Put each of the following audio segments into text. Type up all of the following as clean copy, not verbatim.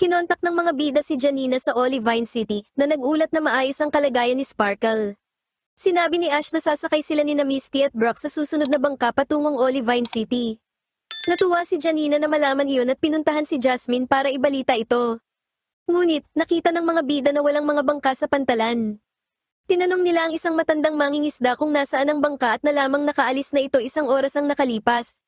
Kinontak ng mga bida si Janina sa Olivine City na nag-ulat na maayos ang kalagayan ni Sparkle. Sinabi ni Ash na sasakay sila ni Misty at Brock sa susunod na bangka patungong Olivine City. Natuwa si Janina na malaman iyon at pinuntahan si Jasmine para ibalita ito. Ngunit, nakita ng mga bida na walang mga bangka sa pantalan. Tinanong nila ang isang matandang mangingisda kung nasaan ang bangka at nalamang nakaalis na ito isang oras ang nakalipas.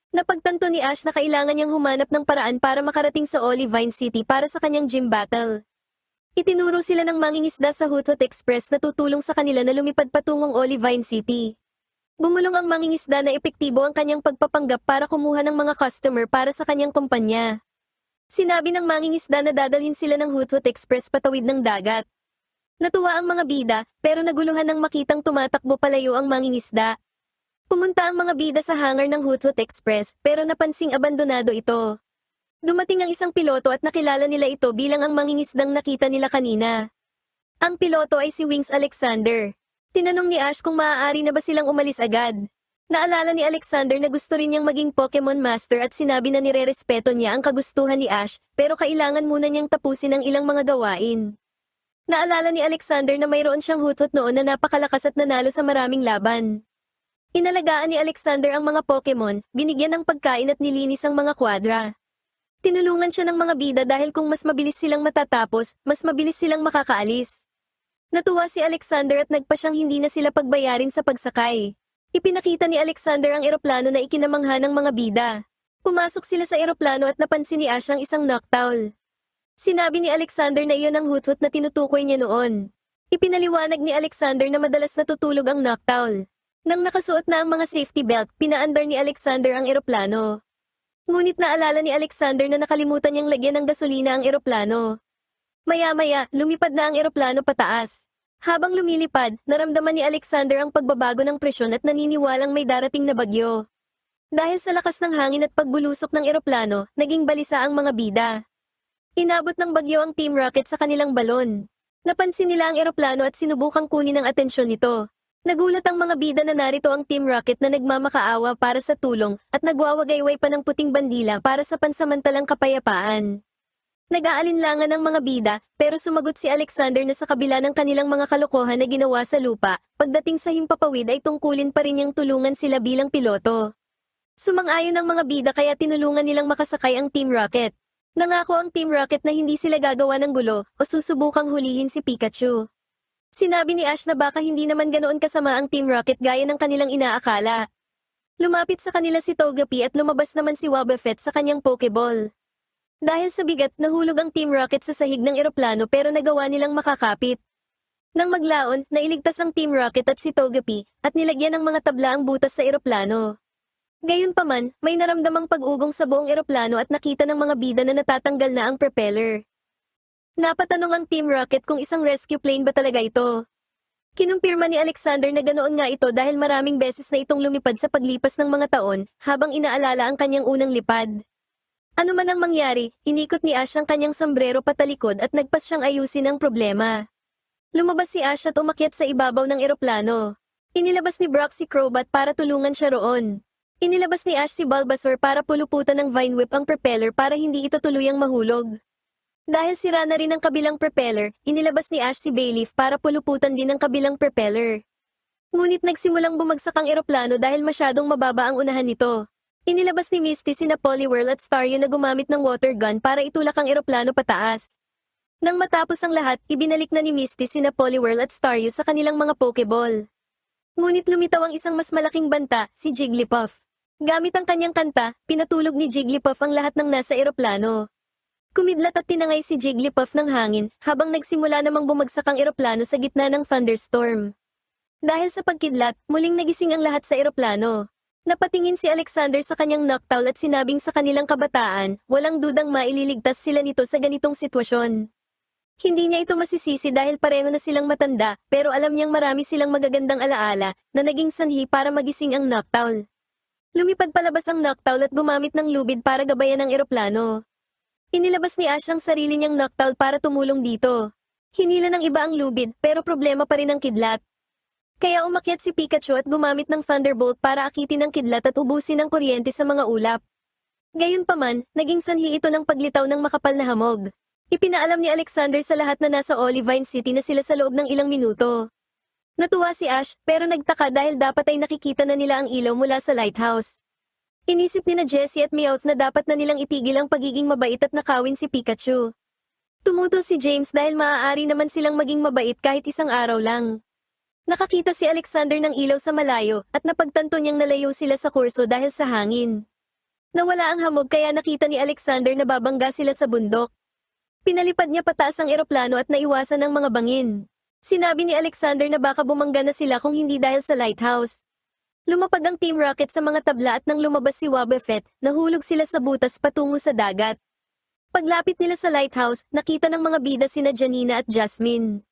Napagtanto ni Ash na kailangan niyang humanap ng paraan para makarating sa Olivine City para sa kanyang gym battle. Itinuro sila ng mangingisda sa Hutot Express na tutulong sa kanila na lumipad patungong Olivine City. Bumulong ang mangingisda na epektibo ang kanyang pagpapanggap para kumuha ng mga customer para sa kanyang kumpanya. Sinabi ng mangingisda na dadalhin sila ng Hutot Express patawid ng dagat. Natuwa ang mga bida, pero naguluhan nang makitang tumatakbo palayo ang mangingisda. Pumunta ang mga bida sa hangar ng Hutot Express, pero napansing abandonado ito. Dumating ang isang piloto at nakilala nila ito bilang ang mangingisdang nakita nila kanina. Ang piloto ay si Wings Alexander. Tinanong ni Ash kung maaari na ba silang umalis agad. Naalala ni Alexander na gusto rin niyang maging Pokemon Master at sinabi na nirerespeto niya ang kagustuhan ni Ash, pero kailangan muna niyang tapusin ang ilang mga gawain. Naalala ni Alexander na mayroon siyang hutot noon na napakalakas at nanalo sa maraming laban. Inalagaan ni Alexander ang mga Pokemon, binigyan ng pagkain at nilinis ang mga kwadra. Tinulungan siya ng mga bida dahil kung mas mabilis silang matatapos, mas mabilis silang makakaalis. Natuwa si Alexander at nagpa siyang hindi na sila pagbayarin sa pagsakay. Ipinakita ni Alexander ang eroplano na ikinamangha ng mga bida. Pumasok sila sa eroplano at napansin ni Ash ang isang Noctowl. Sinabi ni Alexander na iyon ang hutot na tinutukoy niya noon. Ipinaliwanag ni Alexander na madalas natutulog ang Noctowl. Nang nakasuot na ang mga safety belt, pinaandar ni Alexander ang eroplano. Ngunit naalala ni Alexander na nakalimutan niyang lagyan ng gasolina ang eroplano. Maya-maya, lumipad na ang eroplano pataas. Habang lumilipad, naramdaman ni Alexander ang pagbabago ng presyon at naniniwalang may darating na bagyo. Dahil sa lakas ng hangin at pagbulusok ng eroplano, naging balisa ang mga bida. Inabot ng bagyo ang Team Rocket sa kanilang balon. Napansin nila ang eroplano at sinubukang kunin ang atensyon nito. Nagulat ang mga bida na narito ang Team Rocket na nagmamakaawa para sa tulong at nagwawagayway pa ng puting bandila para sa pansamantalang kapayapaan. Nag-aalinlangan ang mga bida, pero sumagot si Alexander na sa kabila ng kanilang mga kalokohan na ginawa sa lupa, pagdating sa himpapawid ay tungkulin pa rin niyang tulungan sila bilang piloto. Sumang-ayon ang mga bida kaya tinulungan nilang makasakay ang Team Rocket. Nangako ang Team Rocket na hindi sila gagawa ng gulo o susubukang hulihin si Pikachu. Sinabi ni Ash na baka hindi naman ganoon kasama ang Team Rocket gaya ng kanilang inaakala. Lumapit sa kanila si Togepi at lumabas naman si Wobbuffet sa kanyang Pokeball. Dahil sa bigat, nahulog ang Team Rocket sa sahig ng eroplano pero nagawa nilang makakapit. Nang maglaon, nailigtas ang Team Rocket at si Togepi at nilagyan ng mga tabla ang butas sa eroplano. Gayunpaman, may naramdamang pag-ugong sa buong eroplano at nakita ng mga bida na natatanggal na ang propeller. Napatanong ang Team Rocket kung isang rescue plane ba talaga ito. Kinumpirma ni Alexander na ganoon nga ito dahil maraming beses na itong lumipad sa paglipas ng mga taon habang inaalala ang kanyang unang lipad. Ano man ang mangyari, inikot ni Ash ang kanyang sombrero patalikod at nagpas siyang ayusin ang problema. Lumabas si Ash at umakyat sa ibabaw ng eroplano. Inilabas ni Brock si Crobat para tulungan siya roon. Inilabas ni Ash si Bulbasaur para puluputan ng Vine Whip ang propeller para hindi ito tuluyang mahulog. Dahil sira na rin ang kabilang propeller, inilabas ni Ash si Bayleaf para puluputan din ang kabilang propeller. Ngunit nagsimulang bumagsak ang eroplano dahil masyadong mababa ang unahan nito. Inilabas ni Misty sina Poliwhirl at Staryu na gumamit ng water gun para itulak ang eroplano pataas. Nang matapos ang lahat, ibinalik na ni Misty sina Poliwhirl at Staryu sa kanilang mga Pokeball. Ngunit lumitaw ang isang mas malaking banta, si Jigglypuff. Gamit ang kanyang kanta, pinatulog ni Jigglypuff ang lahat ng nasa eroplano. Kumidlat at tinangay si Jigglypuff ng hangin habang nagsimula namang bumagsak ang eroplano sa gitna ng thunderstorm. Dahil sa pagkidlat, muling nagising ang lahat sa eroplano. Napatingin si Alexander sa kanyang Noctowl at sinabing sa kanilang kabataan, walang dudang maililigtas sila nito sa ganitong sitwasyon. Hindi niya ito masisisi dahil pareho na silang matanda, pero alam niyang marami silang magagandang alaala na naging sanhi para magising ang Noctowl. Lumipad palabas ang Noctowl at gumamit ng lubid para gabayan ang eroplano. Inilabas ni Ash ang sarili niyang Noctowl para tumulong dito. Hinila ng iba ang lubid pero problema pa rin ang kidlat. Kaya umakyat si Pikachu at gumamit ng Thunderbolt para akitin ang kidlat at ubusin ang kuryente sa mga ulap. Gayunpaman, naging sanhi ito ng paglitaw ng makapal na hamog. Ipinaalam ni Alexander sa lahat na nasa Olivine City na sila sa loob ng ilang minuto. Natuwa si Ash, pero nagtaka dahil dapat ay nakikita na nila ang ilaw mula sa lighthouse. Inisip ni na Jessie at Meowth na dapat na nilang itigil ang pagiging mabait at nakawin si Pikachu. Tumutol si James dahil maaari naman silang maging mabait kahit isang araw lang. Nakakita si Alexander ng ilaw sa malayo at napagtanto niyang nalayo sila sa kurso dahil sa hangin. Nawala ang hamog kaya nakita ni Alexander na babangga sila sa bundok. Pinalipad niya pataas ang eroplano at naiwasan ng mga bangin. Sinabi ni Alexander na baka bumangga na sila kung hindi dahil sa lighthouse. Lumapag ang Team Rocket sa mga tabla at nang lumabas si Wobbuffet, nahulog sila sa butas patungo sa dagat. Paglapit nila sa lighthouse, nakita ng mga bida sina Janina at Jasmine.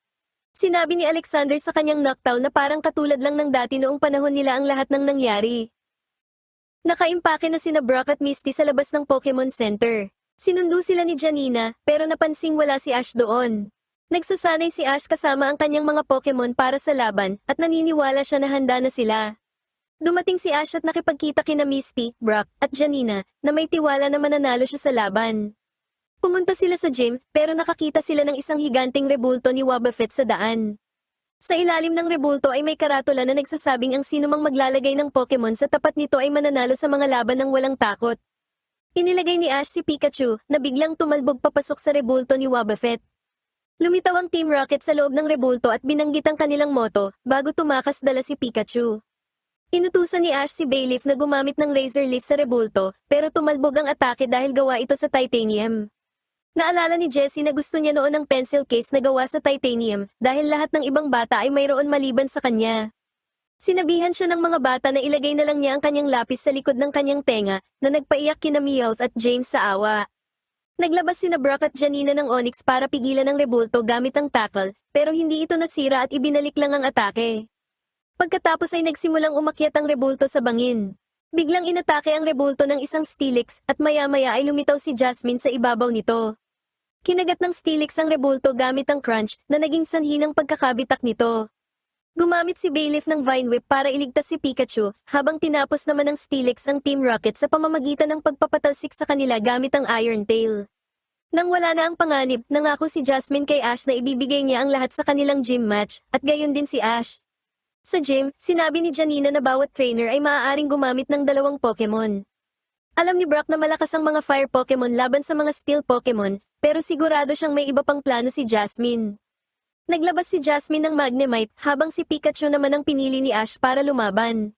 Sinabi ni Alexander sa kanyang knockdown na parang katulad lang ng dati noong panahon nila ang lahat ng nangyari. Nakaimpake na sina Brock at Misty sa labas ng Pokemon Center. Sinundo sila ni Janina, pero napansing wala si Ash doon. Nagsasanay si Ash kasama ang kanyang mga Pokemon para sa laban, at naniniwala siya na handa na sila. Dumating si Ash at nakipagkita kina Misty, Brock, at Janina, na may tiwala na mananalo siya sa laban. Pumunta sila sa gym, pero nakakita sila ng isang higanting rebulto ni Wobbuffet sa daan. Sa ilalim ng rebulto ay may karatula na nagsasabing ang sinumang maglalagay ng Pokemon sa tapat nito ay mananalo sa mga laban ng walang takot. Inilagay ni Ash si Pikachu, na biglang tumalbog papasok sa rebulto ni Wobbuffet. Lumitaw ang Team Rocket sa loob ng rebulto at binanggit ang kanilang motto, bago tumakas dala si Pikachu. Inutusan ni Ash si Bayleaf na gumamit ng Razor Leaf sa rebulto, pero tumalbog ang atake dahil gawa ito sa titanium. Naalala ni Jessie na gusto niya noon ng pencil case na gawa sa titanium, dahil lahat ng ibang bata ay mayroon maliban sa kanya. Sinabihan siya ng mga bata na ilagay na lang niya ang kanyang lapis sa likod ng kanyang tenga, na nagpaiyak kina Meowth at James sa awa. Naglabas sina Brock at Janina ng Onix para pigilan ang rebulto gamit ang tackle, pero hindi ito nasira at ibinalik lang ang atake. Pagkatapos ay nagsimulang umakyat ang rebulto sa bangin. Biglang inatake ang rebulto ng isang Steelix at maya-maya ay lumitaw si Jasmine sa ibabaw nito. Kinagat ng Steelix ang rebulto gamit ang crunch na naging sanhi ng pagkakabitak nito. Gumamit si Bayleaf ng Vine Whip para iligtas si Pikachu, habang tinapos naman ng Steelix ang Team Rocket sa pamamagitan ng pagpapatalsik sa kanila gamit ang Iron Tail. Nang wala na ang panganib, nangako si Jasmine kay Ash na ibibigay niya ang lahat sa kanilang gym match, at gayon din si Ash. Sa gym, sinabi ni Janina na bawat trainer ay maaaring gumamit ng 2 Pokemon. Alam ni Brock na malakas ang mga Fire Pokemon laban sa mga Steel Pokemon, pero sigurado siyang may iba pang plano si Jasmine. Naglabas si Jasmine ng Magnemite habang si Pikachu naman ang pinili ni Ash para lumaban.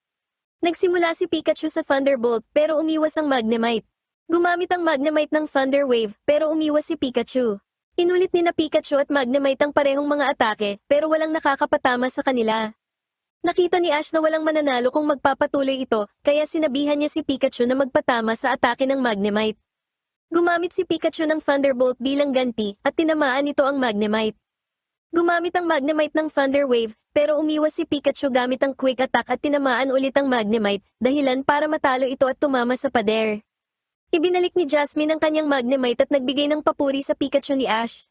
Nagsimula si Pikachu sa Thunderbolt pero umiwas ang Magnemite. Gumamit ang Magnemite ng Thunder Wave pero umiwas si Pikachu. Inulit ni na Pikachu at Magnemite ang parehong mga atake pero walang nakakapatama sa kanila. Nakita ni Ash na walang mananalo kung magpapatuloy ito, kaya sinabihan niya si Pikachu na magpatama sa atake ng Magnemite. Gumamit si Pikachu ng Thunderbolt bilang ganti at tinamaan nito ang Magnemite. Gumamit ang Magnemite ng Thunder Wave, pero umiwas si Pikachu gamit ang Quick Attack at tinamaan ulit ang Magnemite, dahilan para matalo ito at tumama sa pader. Ibinalik ni Jasmine ang kanyang Magnemite at nagbigay ng papuri sa Pikachu ni Ash.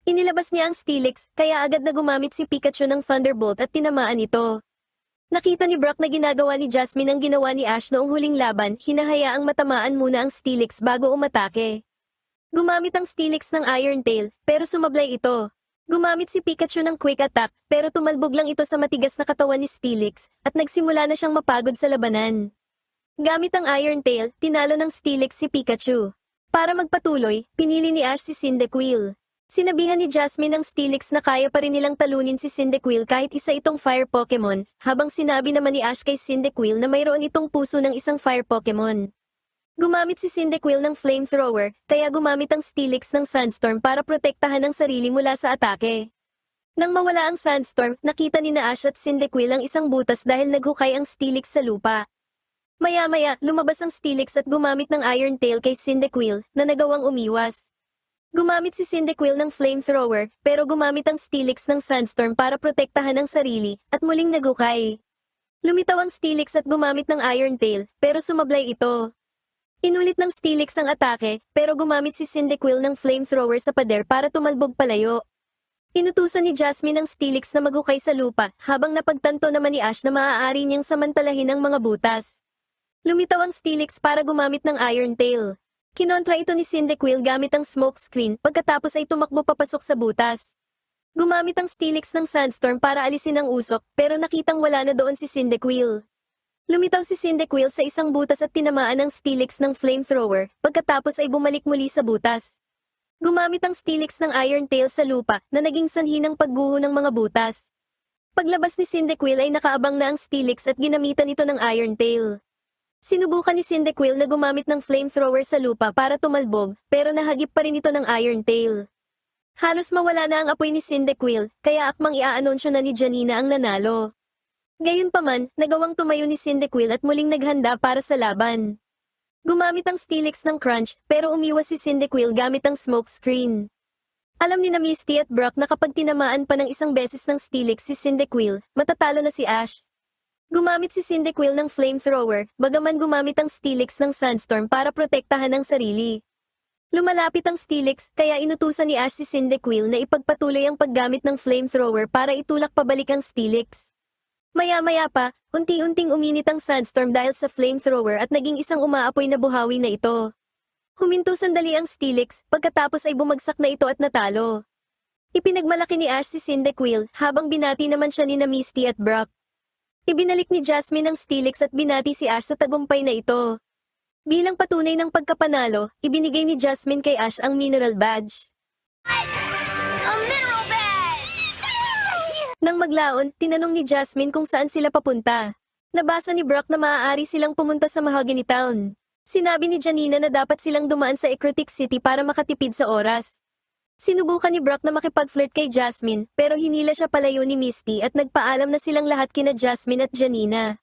Inilabas niya ang Steelix, kaya agad na gumamit si Pikachu ng Thunderbolt at tinamaan ito. Nakita ni Brock na ginagawa ni Jasmine ang ginawa ni Ash noong huling laban, hinahayaang matamaan muna ang Steelix bago umatake. Gumamit ang Steelix ng Iron Tail, pero sumablay ito. Gumamit si Pikachu ng Quick Attack, pero tumalbog lang ito sa matigas na katawan ni Steelix, at nagsimula na siyang mapagod sa labanan. Gamit ang Iron Tail, tinalo ng Steelix si Pikachu. Para magpatuloy, pinili ni Ash si Cyndaquil. Sinabihan ni Jasmine ang Steelix na kaya pa rin nilang talunin si Cyndaquil kahit isa itong Fire Pokemon, habang sinabi naman ni Ash kay Cyndaquil na mayroon itong puso ng isang Fire Pokemon. Gumamit si Cyndaquil ng Flamethrower, kaya gumamit ang Steelix ng Sandstorm para protektahan ang sarili mula sa atake. Nang mawala ang Sandstorm, nakita ni na Ash at Cyndaquil ang isang butas dahil naghukay ang Steelix sa lupa. Maya-maya, lumabas ang Steelix at gumamit ng Iron Tail kay Cyndaquil, na nagawang umiwas. Gumamit si Cyndaquil ng Flamethrower, pero gumamit ang Steelix ng Sandstorm para protektahan ang sarili, at muling naghukay. Lumitaw ang Steelix at gumamit ng Iron Tail, pero sumablay ito. Inulit ng Steelix ang atake, pero gumamit si Cyndaquil ng Flamethrower sa pader para tumalbog palayo. Inutusan ni Jasmine ang Steelix na maghukay sa lupa, habang napagtanto naman ni Ash na maaari niyang samantalahin ang mga butas. Lumitaw ang Steelix para gumamit ng Iron Tail. Kinontra ito ni Cyndaquil gamit ang smoke screen pagkatapos ay tumakbo papasok sa butas. Gumamit ang Steelix ng Sandstorm para alisin ang usok pero nakitang wala na doon si Cyndaquil. Lumitaw si Cyndaquil sa isang butas at tinamaan ang Steelix ng flamethrower pagkatapos ay bumalik muli sa butas. Gumamit ang Steelix ng Iron Tail sa lupa na naging sanhi ng pagguho ng mga butas. Paglabas ni Cyndaquil ay nakaabang na ang Steelix at ginamitan ito ng Iron Tail. Sinubukan ni Cyndaquil na gumamit ng flamethrower sa lupa para tumalbog, pero nahagip pa rin ito ng Iron Tail. Halos mawala na ang apoy ni Cyndaquil, kaya akmang iaanunsyo na ni Janina ang nanalo. Gayunpaman, nagawang tumayo ni Cyndaquil at muling naghanda para sa laban. Gumamit ang Steelix ng Crunch, pero umiwas si Cyndaquil gamit ang smoke screen. Alam ni na Misty at Brock na kapag tinamaan pa ng isang beses ng Steelix si Cyndaquil, matatalo na si Ash. Gumamit si Cyndaquil ng flamethrower, bagaman gumamit ang Steelix ng Sandstorm para protektahan ang sarili. Lumalapit ang Steelix, kaya inutusan ni Ash si Cyndaquil na ipagpatuloy ang paggamit ng flamethrower para itulak pabalik ang Steelix. Maya-maya pa, unti-unting uminit ang Sandstorm dahil sa flamethrower at naging isang umaapoy na buhawi na ito. Huminto sandali ang Steelix, pagkatapos ay bumagsak na ito at natalo. Ipinagmalaki ni Ash si Cyndaquil, habang binati naman siya ni na Misty at Brock. Ibinalik ni Jasmine ang Steelix at binati si Ash sa tagumpay na ito. Bilang patunay ng pagkapanalo, ibinigay ni Jasmine kay Ash ang mineral badge. A mineral badge! Nang maglaon, tinanong ni Jasmine kung saan sila papunta. Nabasa ni Brock na maaari silang pumunta sa Mahogany Town. Sinabi ni Janina na dapat silang dumaan sa Ecruteak City para makatipid sa oras. Sinubukan ni Brock na makipag-flirt kay Jasmine, pero hinila siya palayo ni Misty at nagpaalam na silang lahat kina Jasmine at Janina.